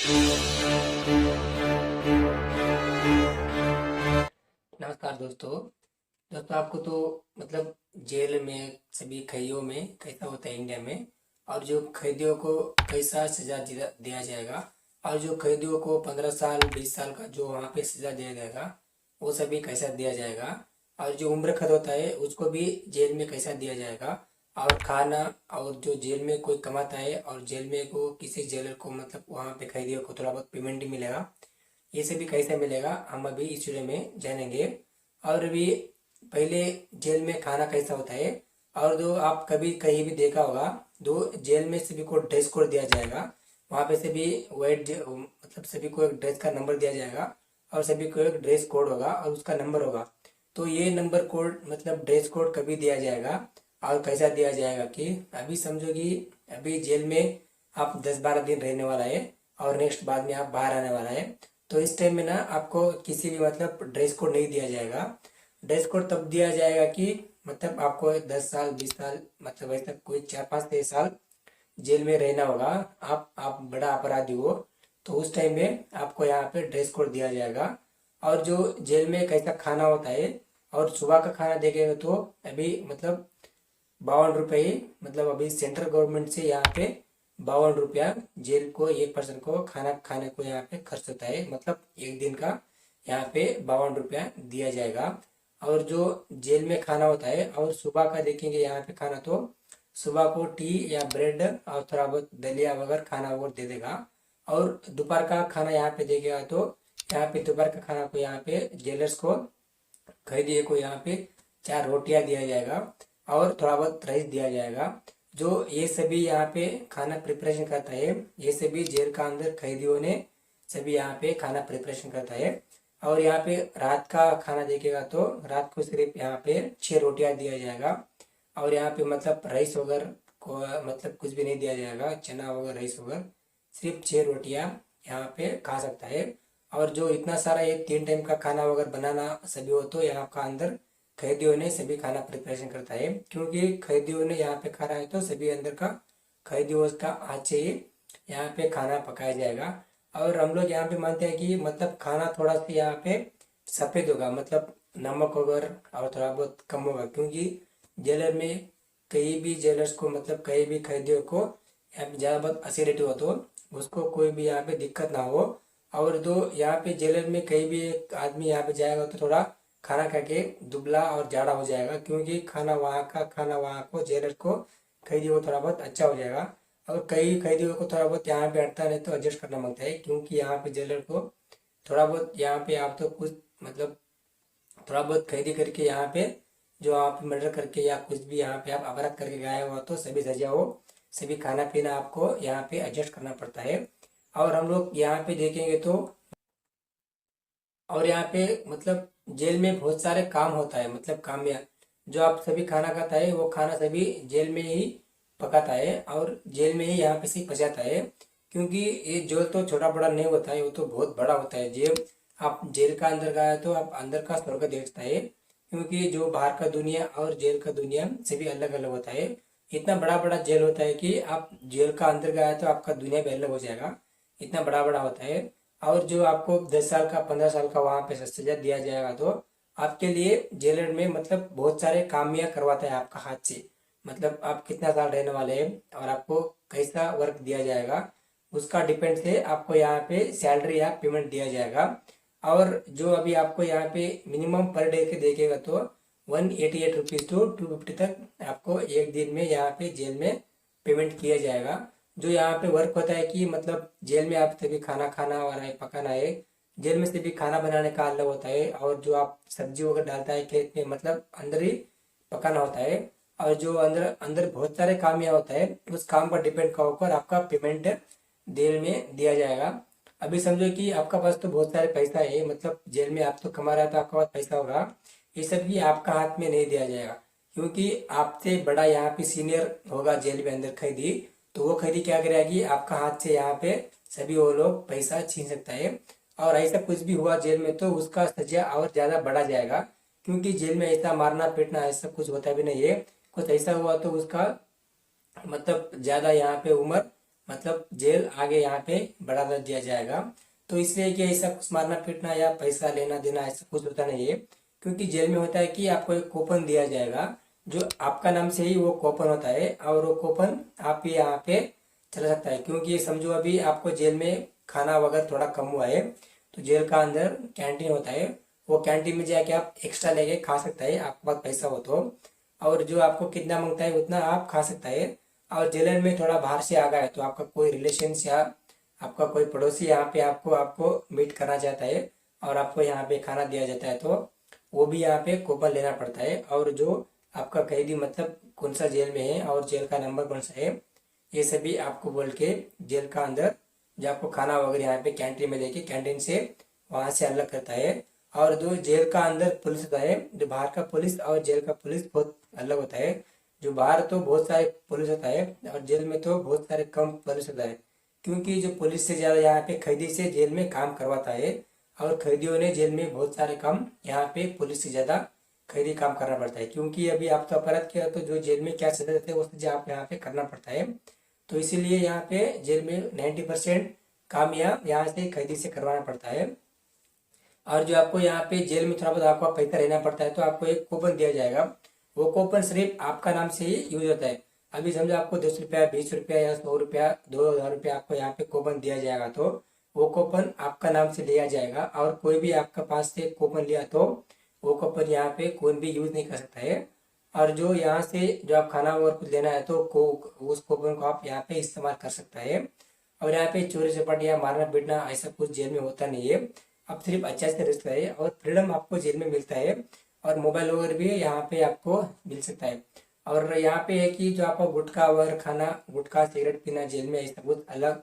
नमस्कार दोस्तों। दोस्तों आपको तो मतलब जेल में सभी कैदियों में कैसा होता है इंडिया में, और जो कैदियों को कैसा सजा दिया जाएगा, और जो कैदियों को 15 साल 20 साल का जो वहाँ पे सजा दिया जाएगा वो सभी कैसा दिया जाएगा, और जो उम्र कैद होता है उसको भी जेल में कैसा दिया जाएगा, और खाना, और जो जेल में कोई कमाता है और जेल में को किसी जेलर को मतलब वहाँ पे कैदियों को थोड़ा बहुत पेमेंट भी मिलेगा, ये सभी कैसे मिलेगा हम अभी इस वीडियो में जानेंगे। और भी पहले जेल में खाना कैसा होता है, और जो आप कभी कहीं भी देखा होगा, दो जेल में सभी को ड्रेस कोड दिया जाएगा। वहाँ पे सभी मतलब सभी को एक ड्रेस का नंबर दिया जाएगा, और सभी को एक ड्रेस कोड होगा और उसका नंबर होगा। तो ये नंबर कोड मतलब ड्रेस कोड कभी दिया जाएगा और कैसा दिया जाएगा कि अभी समझो कि अभी जेल में आप 10-12 दिन रहने वाला है, और नेक्स्ट बाद में आप बाहर आने वाला है। तो इस टाइम में ना आपको किसी भी मतलब ड्रेस कोड नहीं दिया जाएगा। ड्रेस कोड तब दिया जाएगा कि मतलब आपको 10 साल 20 साल मतलब ऐसा कोई 4-5 6 साल जेल में रहना होगा, आप बड़ा अपराधी हो, तो उस टाइम में आपको यहाँ पे ड्रेस कोड दिया जाएगा। और जो जेल में कैसा खाना होता है, और सुबह का खाना देखेगा तो अभी मतलब 52 रुपये, मतलब अभी सेंट्रल गवर्नमेंट से यहाँ पे 52 रुपया जेल को एक पर्सन को खाना खाने को यहाँ पे खर्च होता है, मतलब एक दिन का यहाँ पे 52 रुपया दिया जाएगा। और जो जेल में खाना होता है, और सुबह का देखेंगे यहाँ पे खाना, तो सुबह को टी या ब्रेड और थोड़ा बहुत दलिया वगैरह खाना वगैरह दे देगा। और दोपहर का खाना यहाँ पे देखेगा तो यहाँ पे दोपहर का खाना को यहाँ पे जेलर्स को कैदियों को यहाँ पे 4 रोटियां दिया जाएगा, और थोड़ा बहुत राइस दिया जाएगा। जो ये सभी यहाँ पे खाना प्रिपरेशन करता है, ये सभी जेल का अंदर कैदियों ने सभी यहाँ पे खाना प्रिपरेशन करता है। और यहाँ पे रात का खाना देखेगा तो रात को सिर्फ यहाँ पे 6 रोटियां दिया जाएगा। और यहाँ पे मतलब राइस वगैरह को मतलब कुछ भी नहीं दिया जाएगा, चना वगैरह राइस वगैरह, सिर्फ 6 रोटियां यहाँ पे खा सकता है। और जो इतना सारा ये 3 टाइम का खाना वगैरह बनाना सभी हो, तो यहाँ का अंदर कैदियों ने सभी खाना प्रिपरेशन करता है, क्योंकि कैदियों ने यहाँ पे खाना है तो सभी अंदर का कैदियों का हाथ से ही यहाँ पे खाना पकाया जाएगा। और हम लोग यहाँ पे मानते हैं कि मतलब खाना थोड़ा सा यहाँ पे सफेद होगा, मतलब नमक वगैरह और थोड़ा बहुत कम होगा, क्योंकि जेलर में कई भी जेलर्स को मतलब कई भी कैदियों को यहाँ पे ज़्यादा बहुत एसिडिटी हो, तो उसको कोई भी यहाँ पे दिक्कत ना हो। और जो यहाँ पे जेलर में कहीं भी एक आदमी यहाँ पे जाएगा तो थोड़ा खाना खा के दुबला और जाड़ा हो जाएगा, क्योंकि खाना वहाँ को जेलर को कैदियों को थोड़ा बहुत अच्छा हो जाएगा। और कई कैदियों को थोड़ा बहुत यहाँ पे हटता नहीं तो एडजस्ट करना मांगता है, क्योंकि यहाँ पे जेलर को थोड़ा बहुत यहाँ पे आप तो कुछ मतलब थोड़ा बहुत कैदी करके यहाँ पे जो आप मर्डर करके या कुछ भी यहाँ पे आप अपराध करके गए हो, तो सभी सजा हो, सभी खाना पीना आपको यहाँ पे एडजस्ट करना पड़ता है। और हम लोग यहाँ पे देखेंगे तो, और यहाँ पे मतलब जेल में बहुत सारे काम होता है, मतलब काम में जो आप सभी खाना खाता है वो खाना सभी जेल में ही पकाता है, और जेल में ही यहाँ पे से पचाता है। क्योंकि ये जेल तो छोटा बड़ा नहीं होता है, वो तो बहुत बड़ा होता है जेल। आप जेल का अंदर गए तो आप अंदर का स्वर्ग देखता है, क्योंकि जो बाहर का दुनिया और जेल का दुनिया सभी अलग अलग होता है। इतना बड़ा बड़ा जेल होता है कि आप जेल का अंदर गए तो आपका दुनिया भी अलग हो जाएगा, इतना बड़ा बड़ा होता है। और जो आपको 10 साल का 15 साल का वहाँ पे सजा दिया जाएगा, तो आपके लिए जेलर में मतलब बहुत सारे कामियां करवाता है आपका हाथ से, मतलब आप कितना साल रहने वाले हैं और आपको कैसा वर्क दिया जाएगा, उसका डिपेंड से आपको यहाँ पे सैलरी या पेमेंट दिया जाएगा। और जो अभी आपको यहाँ पे मिनिमम पर डे के देखेगा तो 188 रुपीज़ टू 250 तक आपको एक दिन में यहाँ पे जेल में पेमेंट किया जाएगा। जो यहाँ पे वर्क होता है कि मतलब जेल में आप सभी खाना खाना और पकाना है, जेल में सभी खाना बनाने का अलग होता है, और जो आप सब्जी वगैरह डालता है खेत में मतलब अंदर ही पकाना होता है। और जो अंदर अंदर बहुत सारे काम यहाँ होता है, उस काम पर डिपेंड होकर आपका पेमेंट जेल में दिया जाएगा। अभी समझो कि आपका पास तो बहुत सारे पैसा है, मतलब जेल में आप तो कमा रहा था, आपका पास पैसा होगा, ये सब भी आपका हाथ में नहीं दिया जाएगा, क्योंकि आपसे बड़ा यहाँ पे सीनियर होगा जेल में अंदर कैदी, तो वो कैदी क्या करेगी आपका हाथ से यहाँ पे सभी वो लोग पैसा छीन सकता है। और ऐसा कुछ भी हुआ जेल में तो उसका सजा और ज्यादा बढ़ा जाएगा, क्योंकि जेल में ऐसा मारना पीटना ऐसा कुछ होता भी नहीं है। कुछ ऐसा हुआ तो उसका मतलब ज्यादा यहाँ पे उम्र मतलब जेल आगे यहाँ पे बढ़ा दिया जाएगा। तो इसलिए कि ऐसा कुछ मारना पीटना या पैसा लेना देना ऐसा कुछ होता नहीं है, क्योंकि जेल में होता है कि आपको एक कूपन दिया जाएगा, जो आपका नाम से ही वो कूपन होता है, और वो कूपन आप ही यहाँ पे चला सकता है। क्योंकि समझो अभी आपको जेल में खाना वगैरह थोड़ा कम हुआ है, तो जेल का अंदर कैंटीन होता है, वो कैंटीन में जाके आप एक्स्ट्रा लेके खा सकता है, आपके पास पैसा हो तो। और जो आपको कितना मांगता है उतना आप खा सकता है। और जेलर में थोड़ा बाहर से आ गया है तो आपका कोई रिलेशन या आपका कोई पड़ोसी यहाँ पे आपको आपको मीट करना चाहता है और आपको यहाँ पे खाना दिया जाता है, तो वो भी यहाँ पे कूपन लेना पड़ता है। और जो आपका कैदी मतलब कौन सा जेल में है और जेल का नंबर कौन सा है, ये सभी आपको बोल के जेल का अंदर जो आपको खाना वगैरह यहाँ पे कैंटीन में लेके कैंटीन से वहां से अलग करता है। और जो जेल का अंदर पुलिस होता है, जो बाहर का पुलिस और जेल का पुलिस बहुत अलग होता है। जो बाहर तो बहुत सारे पुलिस होता है और जेल में तो बहुत सारे कम पुलिस होता है, क्योंकि जो पुलिस से ज्यादा यहाँ पे कैदी से जेल में काम करवाता है। और कैदियों ने जेल में बहुत सारे काम यहाँ पे पुलिस से ज्यादा कैदी काम करना पड़ता है, क्योंकि अभी आप तो अपराध किया तो जो जेल में क्या सजा देते हैं वो सजा आप यहाँ पे करना पड़ता है। तो इसीलिए यहाँ पे जेल में 90% काम यहाँ से कैदी से करवाना पड़ता है। और जो आपको यहाँ पे जेल में थोड़ा बहुत आपको पैसा रहना पड़ता है, तो आपको एक कूपन दिया जाएगा, वो कूपन सिर्फ आपका नाम से ही यूज होता है। अभी समझो आपको 10 रुपया 20 रुपया या 100 रुपया 2000 रुपया आपको यहाँ पे कूपन दिया जाएगा, तो वो कूपन आपका नाम से लिया जाएगा। और कोई भी आपका पास से कूपन लिया तो वो कूपन यहाँ पे कोई भी यूज नहीं कर सकता है। और जो यहाँ से जो आप खाना और कुछ लेना है तो उस कूपन को आप यहाँ पे इस्तेमाल कर सकता है। और यहाँ पे चोरी चपाटी या मारना पीटना ऐसा कुछ जेल में होता नहीं है। आप सिर्फ अच्छा से रेस्ट करिए और फ्रीडम आपको जेल में मिलता है। और मोबाइल वगैरह भी यहाँ पे आपको मिल सकता है। और यहाँ पे है कि जो आपको गुटखा वगैरह खाना, गुटखा सिगरेट पीना जेल में ऐसा कुछ अलग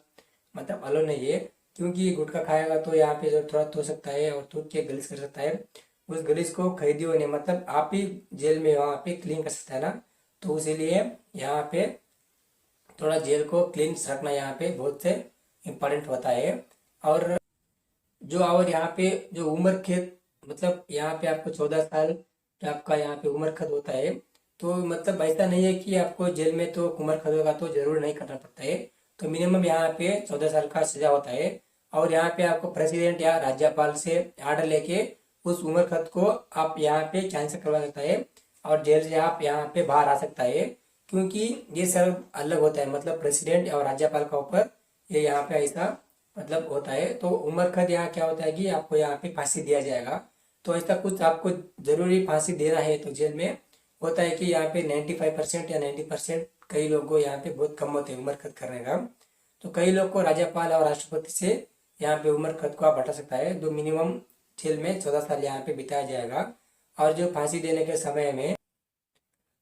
मतलब अलो नहीं है, क्योंकि गुटखा खाएगा तो यहाँ पे जो थोड़ा हो सकता है और थूक के गलीज कर सकता है। उस गलीज को कैदियों ने मतलब आप ही जेल में वहाँ पे क्लीन कर सकता है ना, तो इसीलिए यहाँ पे थोड़ा जेल को क्लीन रखना यहाँ पे बहुत से इम्पोर्टेंट होता है। और जो और यहाँ पे जो उम्र कैद मतलब यहाँ पे आपको 14 साल जो आपका यहाँ पे उम्र कैद होता है, तो मतलब ऐसा नहीं है कि आपको जेल में तो उम्र कैद होगा तो जरूर नहीं करना पड़ता है। तो मिनिमम यहाँ पे 14 साल का सजा होता है। और यहाँ पे आपको प्रेसिडेंट या राज्यपाल से आर्डर लेके उस उम्र कैद को आप यहाँ पे कैंसिल करवा सकता है और जेल से आप यहाँ पे बाहर आ सकता है। क्योंकि ये सब अलग होता है, मतलब प्रेसिडेंट और राज्यपाल का ऊपर ये यहाँ पे ऐसा मतलब होता है। तो उम्र कैद यहाँ क्या होता है कि आपको यहाँ पे फांसी दिया जाएगा। तो ऐसा कुछ आपको जरूरी फांसी देना है तो जेल में होता है कि यहाँ पे 95% या 90% कई लोगों को यहाँ पे बहुत कम होते हैं उम्र कैद करने का। तो कई लोग को राज्यपाल और राष्ट्रपति से यहाँ पे उम्र कैद को आप हटा सकता है, जो मिनिमम जेल में 14 साल यहाँ पे बिताया जाएगा। और जो फांसी देने के समय में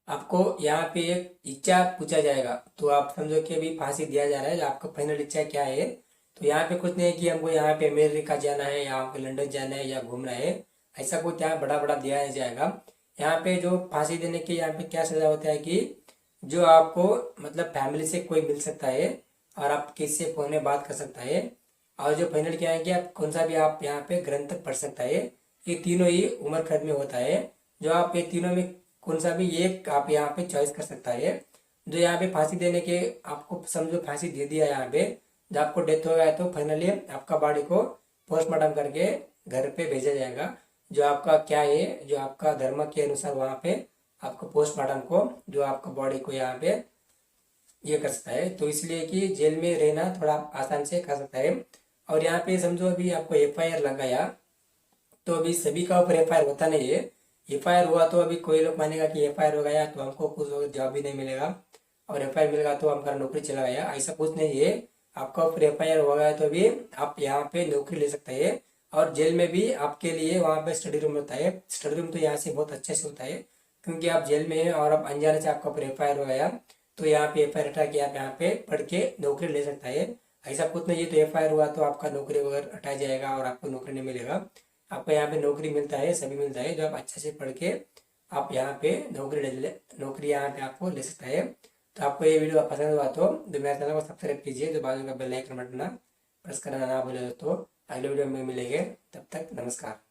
आपको यहाँ पे एक इच्छा पूछा जाएगा, तो आप समझो कि अभी फांसी दिया जा रहा है, आपका फाइनल इच्छा क्या है। तो यहाँ पे कुछ नहीं है कि हमको यहाँ पे अमेरिका जाना है या हमको लंदन जाना है या घूमना है, ऐसा कुछ यहाँ बड़ा बड़ा दिया नहीं जाएगा। यहाँ पे जो फांसी देने के यहाँ पे क्या सजा होता है कि जो आपको मतलब फैमिली से कोई मिल सकता है और आप किसी से फोन में बात कर सकता है। और जो फाइनल क्या है कि आप कौन सा भी आप यहाँ पे ग्रंथ पढ़ सकता है, ये तीनों ही उम्र कैद में होता है। जो आप ये तीनों में कौन सा भी एक आप यहाँ पे चॉइस कर सकता है। जो यहाँ पे फांसी देने के आपको समझो फांसी दे दिया यहाँ पे, जब आपको डेथ हो गया तो फाइनली आपका बॉडी को पोस्टमार्टम करके घर पे भेजा जाएगा। जो आपका क्या है, जो आपका धर्म के अनुसार वहाँ पे आपको पोस्टमार्टम को जो आपका बॉडी को यहाँ पे ये कर सकता है। तो इसलिए कि जेल में रहना थोड़ा आसान से कर सकता है। और यहाँ पे समझो अभी आपको FIR लगाया, तो अभी सभी का ऊपर FIR होता नहीं है। FIR हुआ तो अभी कोई लोग मानेगा कि FIR हो गया तो हमको कुछ जॉब भी नहीं मिलेगा, और FIR मिलेगा तो हमारा नौकरी चला गया, ऐसा कुछ नहीं है। आपका ऊपर FIR हो गया तो भी आप यहाँ पे नौकरी ले सकते हैं। और जेल में भी आपके लिए वहाँ पे स्टडी रूम होता है। स्टडी रूम तो यहाँ से बहुत अच्छे से होता है, क्योंकि आप जेल में हैं और आप अनजाने से आपका ऊपर FIR हो गया, तो यहाँ पे FIR हटा के आप यहाँ पे पढ़ के नौकरी ले सकता है। ऐसा कुछ नहीं है तो FIR हुआ तो आपका नौकरी वगैरह हटाया जाएगा और आपको नौकरी नहीं मिलेगा। आपको यहाँ पे नौकरी मिलता है, सभी मिलता है, जो आप अच्छे से पढ़ के आप यहाँ पे नौकरी यहाँ पे आपको ले सकता है। तो आपको ये वीडियो पसंद हुआ तो मेरे चैनल को सब्सक्राइब कीजिए, जो बाजू का बेल आइकन बटन प्रेस करना ना भूले दोस्तों। अगले वीडियो में मिलेंगे, तब तक नमस्कार।